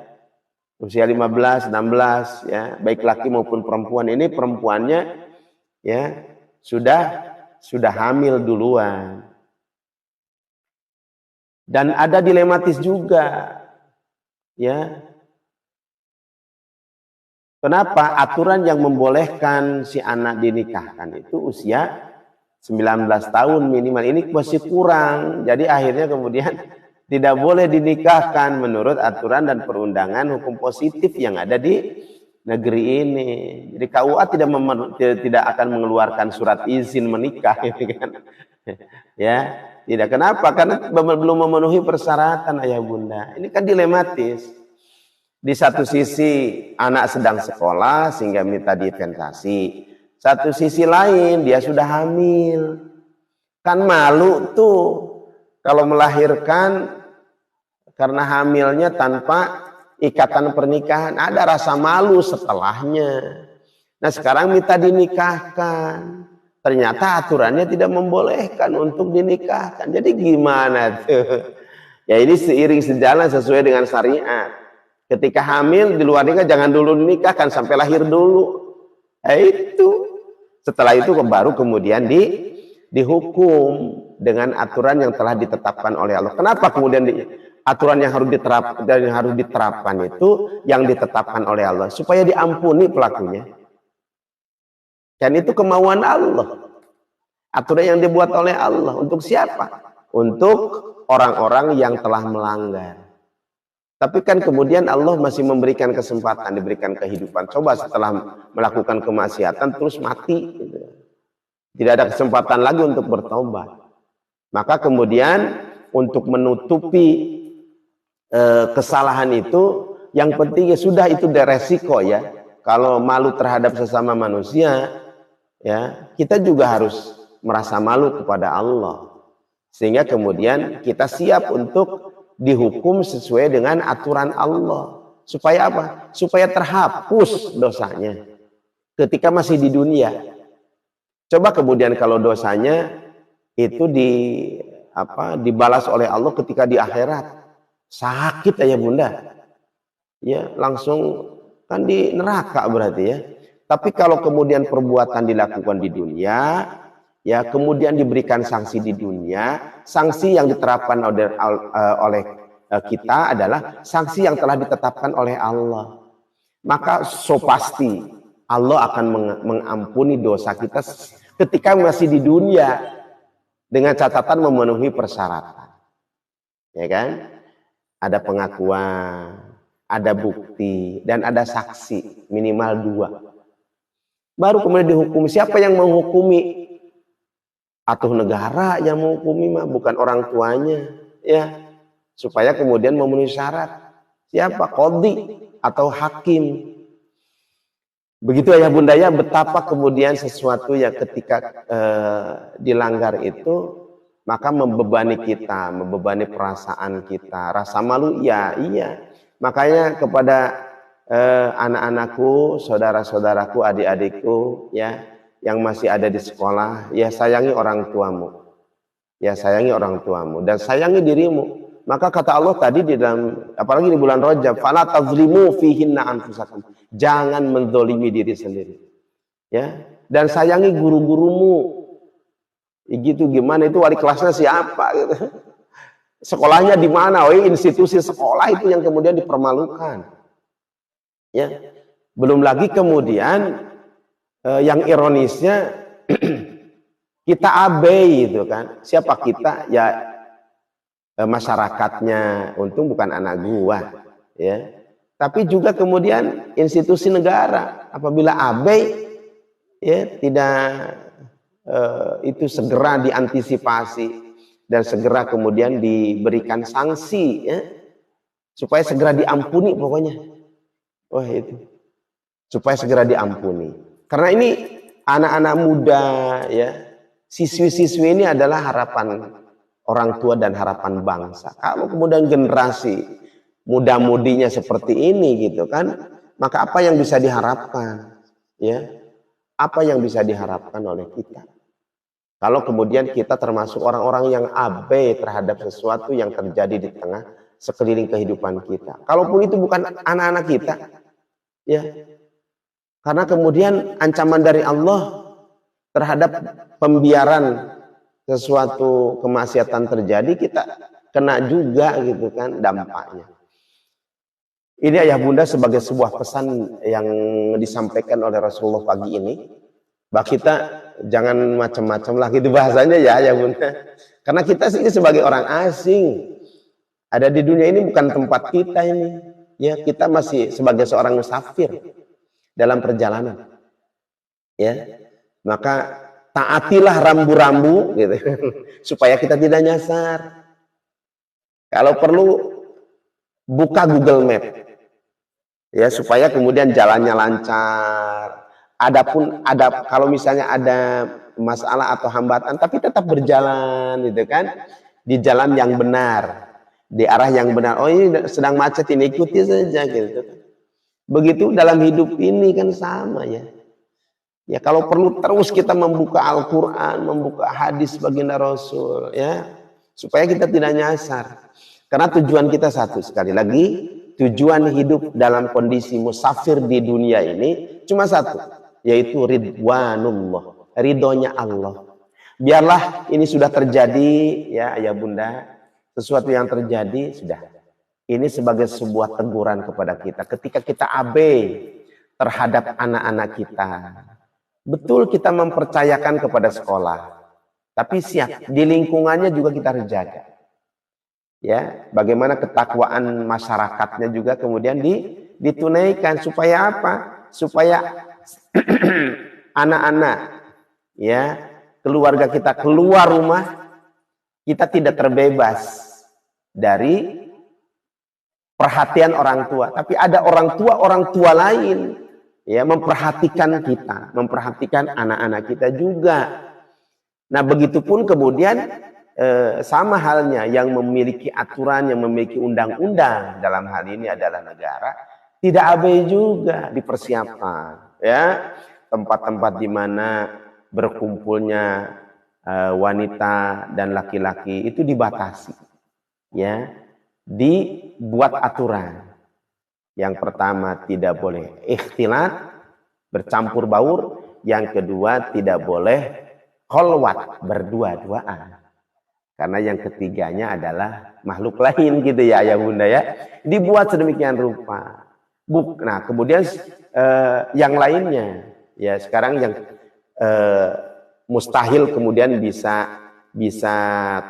usia 15, 16, ya, baik laki maupun perempuan. Ini perempuannya, ya, sudah hamil duluan. Dan ada dilematis juga, ya. Kenapa aturan yang membolehkan si anak dinikahkan itu usia 19 tahun minimal, ini masih kurang. Jadi akhirnya kemudian tidak boleh dinikahkan menurut aturan dan perundangan hukum positif yang ada di negeri ini. Jadi KUA tidak akan mengeluarkan surat izin menikah, kan? Ya, tidak. Kenapa? Karena belum memenuhi persyaratan, ayah bunda. Ini kan dilematis. Di satu sisi anak sedang sekolah sehingga minta dispensasi. Satu sisi lain dia sudah hamil. Kan malu tuh kalau melahirkan karena hamilnya tanpa ikatan pernikahan. Ada rasa malu setelahnya. Nah sekarang minta dinikahkan. Ternyata aturannya tidak membolehkan untuk dinikahkan. Jadi gimana tuh? Ya ini seiring sejalan sesuai dengan syariat. Ketika hamil di luar nikah jangan dulu dinikahkan sampai lahir dulu. Itu. Setelah itu baru kemudian dihukum dengan aturan yang telah ditetapkan oleh Allah. Kenapa kemudian aturan yang harus diterapkan itu yang ditetapkan oleh Allah supaya diampuni pelakunya. Dan itu kemauan Allah. Aturan yang dibuat oleh Allah untuk siapa? Untuk orang-orang yang telah melanggar. Tapi kan kemudian Allah masih memberikan kesempatan, diberikan kehidupan. Coba setelah melakukan kemaksiatan terus mati. Gitu. Tidak ada kesempatan lagi untuk bertobat. Maka kemudian untuk menutupi kesalahan itu, yang penting ya sudah itu resiko ya. Kalau malu terhadap sesama manusia, ya kita juga harus merasa malu kepada Allah. Sehingga kemudian kita siap untuk dihukum sesuai dengan aturan Allah. Supaya apa? Supaya terhapus dosanya ketika masih di dunia. Coba kemudian kalau dosanya itu dibalas oleh Allah ketika di akhirat. Sakit ya bunda. Ya, langsung kan di neraka berarti ya. Tapi kalau kemudian perbuatan dilakukan di dunia, ya kemudian diberikan sanksi di dunia, sanksi yang diterapkan oleh kita adalah sanksi yang telah ditetapkan oleh Allah. Maka so pasti Allah akan mengampuni dosa kita ketika masih di dunia dengan catatan memenuhi persyaratan. Ya kan? Ada pengakuan, ada bukti, dan ada saksi minimal 2. Baru kemudian dihukum. Siapa yang menghukumi? Atau negara yang menghukumi mah, bukan orang tuanya, ya. Supaya kemudian memenuhi syarat. Siapa? Qadhi atau hakim. Begitu ya bunda ya, betapa kemudian sesuatu yang ketika dilanggar itu, maka membebani kita, membebani perasaan kita. Rasa malu, ya iya. Makanya kepada anak-anakku, saudara-saudaraku, adik-adikku, ya, yang masih ada di sekolah, ya sayangi orang tuamu. Ya sayangi orang tuamu dan sayangi dirimu. Maka kata Allah tadi di dalam, apalagi di bulan Rajab, fala tazlimu fihinna anfusakum. Jangan menzalimi diri sendiri. Ya, dan sayangi guru-gurumu. Gitu gimana itu wali kelasnya siapa gitu. Sekolahnya di mana? Oh, institusi sekolah itu yang kemudian dipermalukan. Ya. Belum lagi kemudian yang ironisnya kita abai itu kan. Siapa kita? Ya masyarakatnya, untung bukan anak gua, ya. Tapi juga kemudian institusi negara apabila abai, ya tidak itu segera diantisipasi dan segera kemudian diberikan sanksi, ya, supaya segera diampuni pokoknya. Wah itu, supaya segera diampuni. Karena ini anak-anak muda, ya, siswi-siswi ini adalah harapan orang tua dan harapan bangsa. Kalau kemudian generasi muda-mudinya seperti ini gitu kan, maka apa yang bisa diharapkan, ya? Apa yang bisa diharapkan oleh kita? Kalau kemudian kita termasuk orang-orang yang abai terhadap sesuatu yang terjadi di tengah sekeliling kehidupan kita. Kalaupun itu bukan anak-anak kita, ya. Karena kemudian ancaman dari Allah terhadap pembiaran sesuatu kemaksiatan terjadi, kita kena juga gitu kan dampaknya. Ini ayah bunda sebagai sebuah pesan yang disampaikan oleh Rasulullah pagi ini. Bah kita jangan macam-macam lah gitu bahasanya ya ayah bunda. Karena kita ini sebagai orang asing. Ada di dunia ini bukan tempat kita ini. Ya, kita masih sebagai seorang musafir dalam perjalanan. Ya. Maka taatilah rambu-rambu gitu. Supaya kita tidak nyasar. Kalau perlu buka Google Map. Ya, supaya kemudian jalannya lancar. Adapun kalau misalnya ada masalah atau hambatan, tapi tetap berjalan gitu kan, di jalan yang benar, di arah yang benar. Oh ini sedang macet, ini ikuti saja gitu. Begitu dalam hidup ini kan sama ya. Ya kalau perlu terus kita membuka Al-Quran, membuka hadis baginda Rasul, ya, supaya kita tidak nyasar. Karena tujuan kita satu, sekali lagi, tujuan hidup dalam kondisi musafir di dunia ini cuma satu, yaitu ridwanullah, ridhonya Allah. Biarlah ini sudah terjadi, ya ayah bunda, sesuatu yang terjadi sudah. Ini sebagai sebuah teguran kepada kita. Ketika kita abai terhadap anak-anak kita, betul kita mempercayakan kepada sekolah, tapi siap di lingkungannya juga kita harus jaga. Ya, bagaimana ketakwaan masyarakatnya juga kemudian ditunaikan supaya apa? Supaya anak-anak, ya, keluarga kita keluar rumah, kita tidak terbebas dari perhatian orang tua, tapi ada orang tua lain, ya, memperhatikan kita, memperhatikan anak-anak kita juga. Nah, begitupun kemudian sama halnya yang memiliki aturan, yang memiliki undang-undang, dalam hal ini adalah negara, tidak abai juga dipersiapkan, ya, tempat-tempat di mana berkumpulnya wanita dan laki-laki itu dibatasi, ya, dibuat aturan. Yang pertama tidak boleh ikhtilat, bercampur baur. Yang kedua tidak boleh kholwat, berdua-duaan. Karena yang ketiganya adalah makhluk lain gitu ya ayah bunda ya. Dibuat sedemikian rupa. Nah kemudian yang lainnya ya sekarang yang mustahil kemudian bisa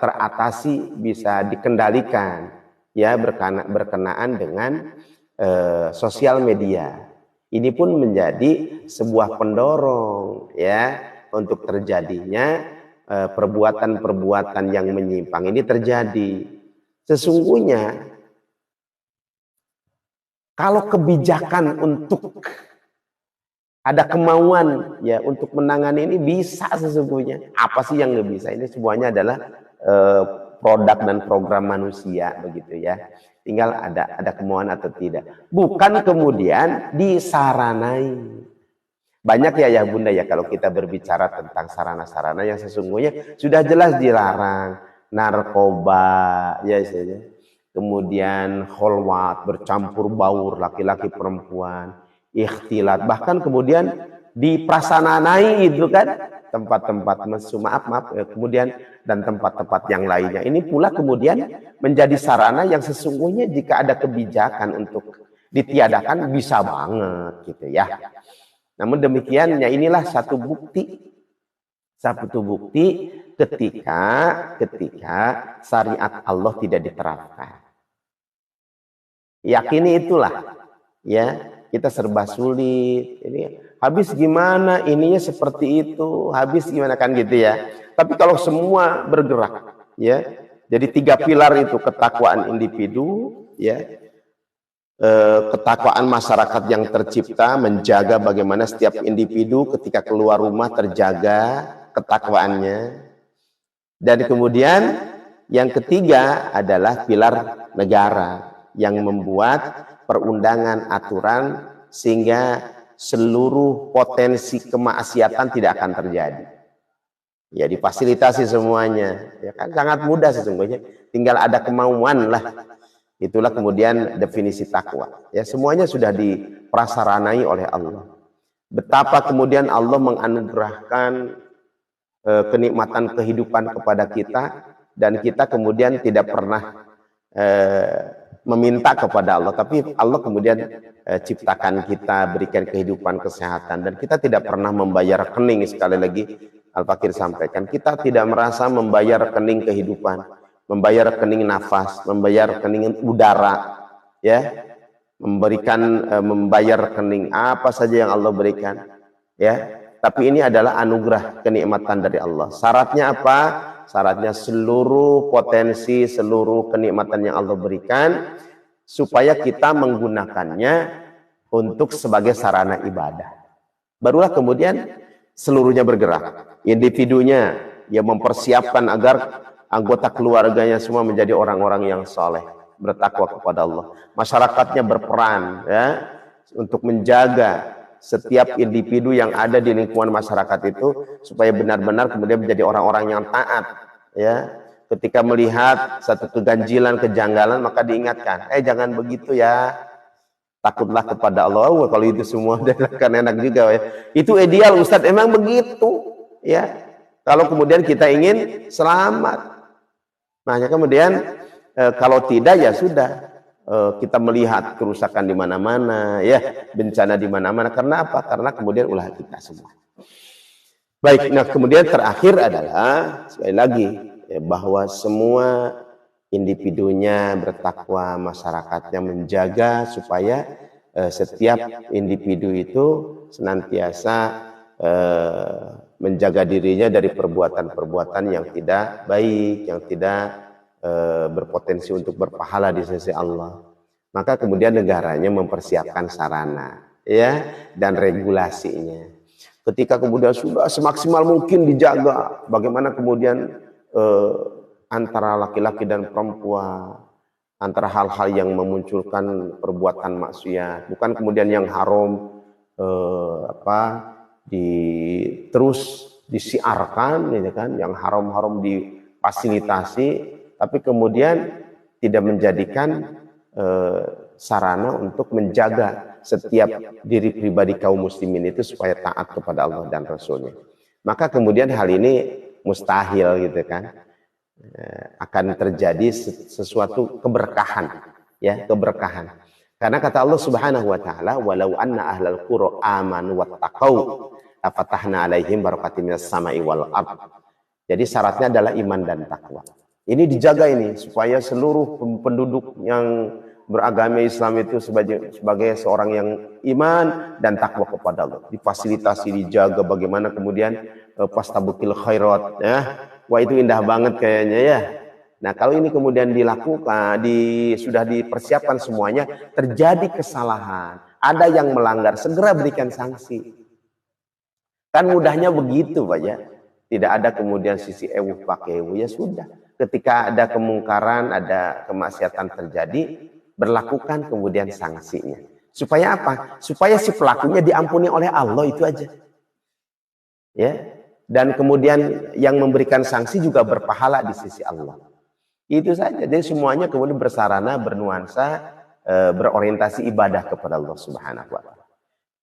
teratasi, bisa dikendalikan ya berkenaan dengan sosial media. Ini pun menjadi sebuah pendorong ya untuk terjadinya perbuatan-perbuatan yang menyimpang ini terjadi. Sesungguhnya kalau kebijakan untuk ada kemauan ya untuk menangani ini bisa sesungguhnya. Apa sih yang nggak bisa? Ini semuanya adalah produk dan program manusia begitu ya. Tinggal ada kemauan atau tidak. Bukan kemudian disaranai. Banyak ya ayah bunda ya kalau kita berbicara tentang sarana-sarana yang sesungguhnya sudah jelas dilarang. Narkoba ya, kemudian kholwat, bercampur baur laki-laki perempuan, ikhtilat, bahkan kemudian diprasananai itu kan tempat-tempat mesum, maaf kemudian dan tempat-tempat yang lainnya. Ini pula kemudian menjadi sarana yang sesungguhnya jika ada kebijakan untuk ditiadakan bisa banget gitu ya. Namun demikian, ya inilah satu bukti Satu bukti ketika syariat Allah tidak diterapkan. Yakini itulah, ya, kita serba sulit. Ini habis gimana, ininya seperti itu, habis gimana kan gitu ya. Tapi kalau semua bergerak, ya, jadi 3 pilar itu: ketakwaan individu, ya, ketakwaan masyarakat yang tercipta, menjaga bagaimana setiap individu ketika keluar rumah terjaga ketakwaannya. Dan kemudian yang ketiga adalah pilar negara yang membuat perundangan, aturan, sehingga seluruh potensi kemaksiatan tidak akan terjadi. Ya, difasilitasi semuanya. Ya kan, sangat mudah sesungguhnya. Tinggal ada kemauan lah. Itulah kemudian definisi takwa. Ya, semuanya sudah diprasaranai oleh Allah. Betapa kemudian Allah menganugerahkan kenikmatan kehidupan kepada kita, dan kita kemudian tidak pernah meminta kepada Allah, tapi Allah kemudian ciptakan kita, berikan kehidupan, kesehatan, dan kita tidak pernah membayar rekening. Sekali lagi Al-Fakir sampaikan, kita tidak merasa membayar rekening kehidupan, membayar rekening nafas, membayar rekening udara, ya, membayar rekening apa saja yang Allah berikan, ya. Tapi ini adalah anugerah kenikmatan dari Allah. Syaratnya apa? Syaratnya seluruh potensi, seluruh kenikmatan yang Allah berikan, supaya kita menggunakannya untuk sebagai sarana ibadah. Barulah kemudian seluruhnya bergerak. Individunya yang mempersiapkan agar anggota keluarganya semua menjadi orang-orang yang soleh, bertakwa kepada Allah. Masyarakatnya berperan, ya, untuk menjaga setiap individu yang ada di lingkungan masyarakat itu supaya benar-benar kemudian menjadi orang-orang yang taat, ya. Ketika melihat satu keganjilan, kejanggalan, maka diingatkan, jangan begitu ya, takutlah kepada Allah. Kalau itu semua kan enak juga ya. Itu ideal Ustadz, emang begitu ya. Kalau kemudian kita ingin selamat, makanya kemudian kalau tidak ya sudah, kita melihat kerusakan di mana-mana, ya, bencana di mana-mana. Karena apa? Karena kemudian ulah kita semua. Baik, nah kemudian terakhir adalah sekali lagi ya, bahwa semua individunya bertakwa, masyarakatnya menjaga supaya setiap individu itu senantiasa menjaga dirinya dari perbuatan-perbuatan yang tidak baik, yang tidak berpotensi untuk berpahala di sisi Allah. Maka kemudian negaranya mempersiapkan sarana, ya, dan regulasinya. Ketika kemudian sudah semaksimal mungkin dijaga, bagaimana kemudian antara laki-laki dan perempuan, antara hal-hal yang memunculkan perbuatan maksiat, bukan kemudian yang haram terus disiarkan, gitu kan, yang haram-haram difasilitasi, tapi kemudian tidak menjadikan sarana untuk menjaga setiap diri pribadi kaum muslimin itu supaya taat kepada Allah dan Rasulnya. Maka kemudian hal ini mustahil, gitu kan, akan terjadi sesuatu keberkahan, ya, keberkahan. Karena kata Allah Subhanahu wa taala, walau anna ahlal qura amanu wattaqau afatahna alaihim barakatim minas sama'i wal ard. Jadi syaratnya adalah iman dan takwa. Ini dijaga ini supaya seluruh penduduk yang beragama Islam itu sebagai seorang yang iman dan takwa kepada Allah. Difasilitasi, dijaga, bagaimana kemudian pastabukil khairat, ya. Wah, itu indah banget kayaknya ya. Nah, kalau ini kemudian dilakukan, sudah dipersiapkan semuanya, terjadi kesalahan, ada yang melanggar, segera berikan sanksi. Kan mudahnya begitu, Pak ya. Tidak ada kemudian sisi ewuh pakai ewuh, ya sudah. Ketika ada kemungkaran, ada kemaksiatan terjadi, berlakukan kemudian sanksinya. Supaya apa? Supaya si pelakunya diampuni oleh Allah, itu aja. Ya. Dan kemudian yang memberikan sanksi juga berpahala di sisi Allah. Itu saja. Jadi semuanya kemudian bersarana, bernuansa, berorientasi ibadah kepada Allah Subhanahu wa taala.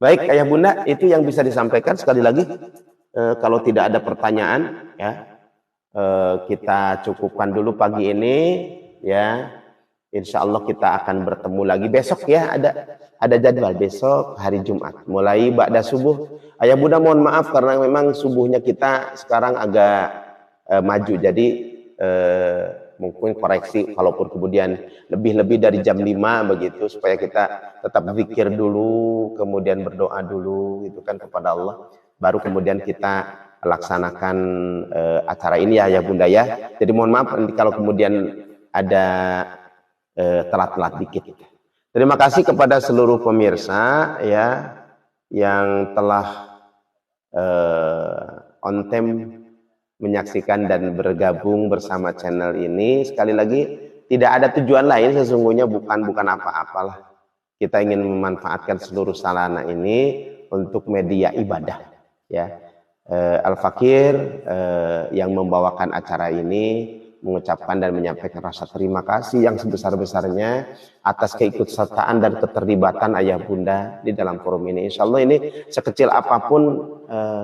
Baik, Ayah Bunda, itu yang bisa disampaikan. Sekali lagi, kalau tidak ada pertanyaan, ya, kita cukupkan dulu pagi ini, ya. Insya Allah kita akan bertemu lagi besok, ya. Ada ada jadwal besok hari Jumat mulai ba'da subuh. Ayah bunda mohon maaf karena memang subuhnya kita sekarang agak maju, jadi mungkin koreksi kalaupun kemudian lebih dari jam 5 begitu, supaya kita tetap zikir dulu, kemudian berdoa dulu gitu kan kepada Allah, baru kemudian kita laksanakan acara ini ya bunda ya. Jadi mohon maaf nanti kalau kemudian ada telat-telat dikit. Terima kasih kepada seluruh pemirsa ya yang telah on time menyaksikan dan bergabung bersama channel ini. Sekali lagi tidak ada tujuan lain sesungguhnya, bukan apa-apalah. Kita ingin memanfaatkan seluruh sarana ini untuk media ibadah ya. Al-Fakir yang membawakan acara ini mengucapkan dan menyampaikan rasa terima kasih yang sebesar-besarnya atas keikutsertaan dan keterlibatan ayah bunda di dalam forum ini. Insya Allah ini sekecil apapun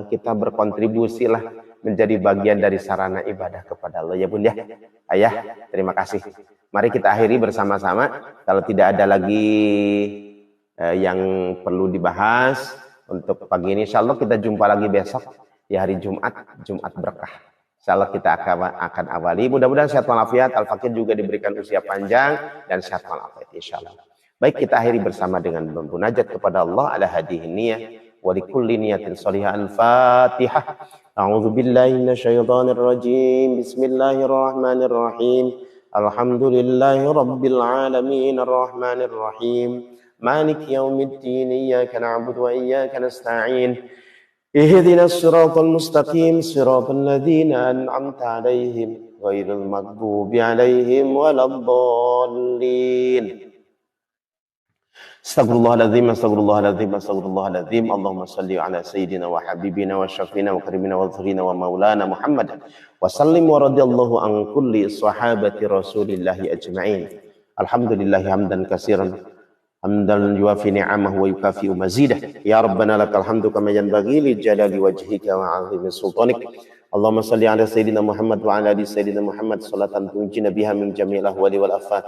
kita berkontribusi lah menjadi bagian dari sarana ibadah kepada Allah ya bunda. Ayah terima kasih. Mari kita akhiri bersama-sama. Kalau tidak ada lagi yang perlu dibahas untuk pagi ini, insya Allah kita jumpa lagi besok di hari Jumat berkah. Insyaallah kita akan awali. Mudah-mudahan sehat walafiat, Al-Fakir juga diberikan usia panjang dan sehat walafiat insyaallah. Baik, kita akhiri bersama dengan bermunajat kepada Allah ala hadhihi niyyah wa likulli niyatin shalihah. Al-Fatihah. A'udzu billahi minasyaitonir rajim. Bismillahirrahmanirrahim. Alhamdulillahi rabbil alamin arrahmanir rahim. Maliki yaumiddin. Iyyaka na'budu wa iyyaka nasta'in. اهدنا الصراط المستقيم صراط الذين أنعمت عليهم غير المغضوب عليهم ولا الضالين. Astagfirullahaladzim, astagfirullahaladzim, astagfirullahaladzim. Allahumma salli ala sayyidina wa habibina wa syafina wa karimina wa dhurina wa maulana Muhammad wa sallim wa radiyallahu an kulli sahabati rasulillahi ajma'in. Alhamdulillahi hamdan kasiran hamdan yuwafi ni'amahu wa yukafi'u mazidah. Ya Rabbana lakal hamdu kama yanbaghi li jalali wajhika wa 'azimi sultanik. Allahumma salli ala sayyidina Muhammad wa ala ali sayyidina Muhammad salatan tunjina biha min jami'il ahwali wal afat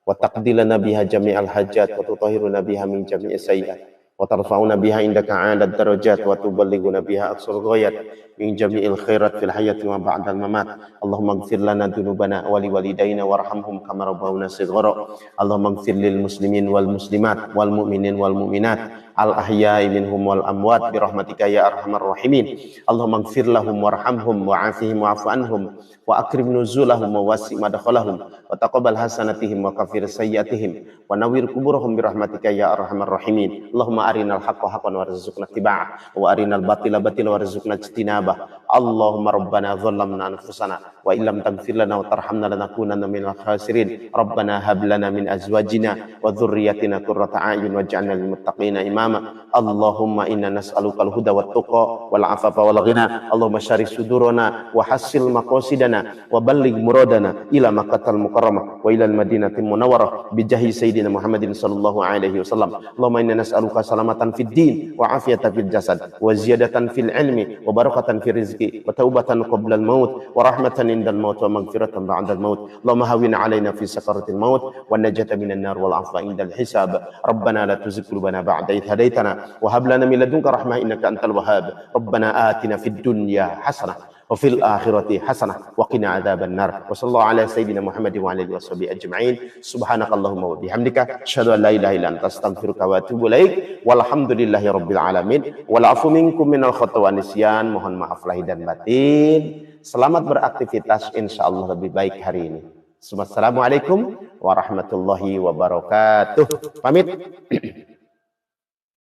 wa taqdilana biha jami'al hajat wa tutahhiruna biha min jami'is sayyi'at wa tarfa'una biha indaka 'ala darajat wa tuballighuna biha aqsal ghayat min jami'il khairat fil hayati wa ba'dal mamat. Allahumma ighfir lana dzunubana wa liwalidayna warhamhum kama rabbawna shighara. Allahumma ighfir lil muslimin wal muslimat wal mu'minin wal mu'minat al ahya'i minhum wal amwat bi rahmatika ya arhamar rahimin. Allahumma ighfir lahum warhamhum wa'afihim wa'fu anhum wa akrim nuzulahum wa wasi' madkhalahum wa taqabbal hasanatihim wa kafir sayyi'atihim wa nawwir kuburahum bi rahmatika ya arhamar rahimin. Allahumma arinal haqqo haqqan warzuqna ittiba'ah wa arinal batila batilan warzuqna ijtinabah. Allahumma rabbana dhallamna anfusana wa illam taghfir lana wa tarhamna lanakunanna minal khasirin. Rabbana hab lana min azwajina wa dhurriyyatina qurrata a'yun waj'alna lil muttaqina imama. Allahumma inna nas'alukal huda wat tuqa wal afafa wal ghina. Allahumma sharih sudurana wa hassil maqasidana wa balligh muradana ila Makkahal mukarramah wa ila al madinatil munawwarah bi jahi sayyidina Muhammadin sallallahu alaihi wasallam. Allahumma inna nas'aluka salamatan fid din wa afiyatan fil jasad wa ziyadatan fil ilmi wa barakatan fi rizqi wa taubatan qabla al-maut wa rahmatan indal maut wa maghfiratan ba'da al-maut. Allahumma hawwin 'alaina fi sakaratil maut wa najata minan nar wal 'afwa indal hisab. Rabbana la tuzigh qulubana ba'da idh hadaitana wa hab lana min ladunka rahmah innaka antal wahhab. Rabbana atina fid dunya hasanah wa fil akhirati hasanah wa qina adzaban nar. Wa sallallahu ala sayyidina Muhammad wa alihi washabihi ajma'in. Subhanakallahumma wa bihamdika asyhadu an la ilaha illa anta astaghfiruka wa atubu ilaik. Walhamdulillahi rabbil alamin. Wal afu minkum minal khata' wa nisyan. Mohon maaf lahir dan batin. Selamat beraktivitas, insyaallah lebih baik hari ini. Assalamualaikum warahmatullahi wabarakatuh. Pamit.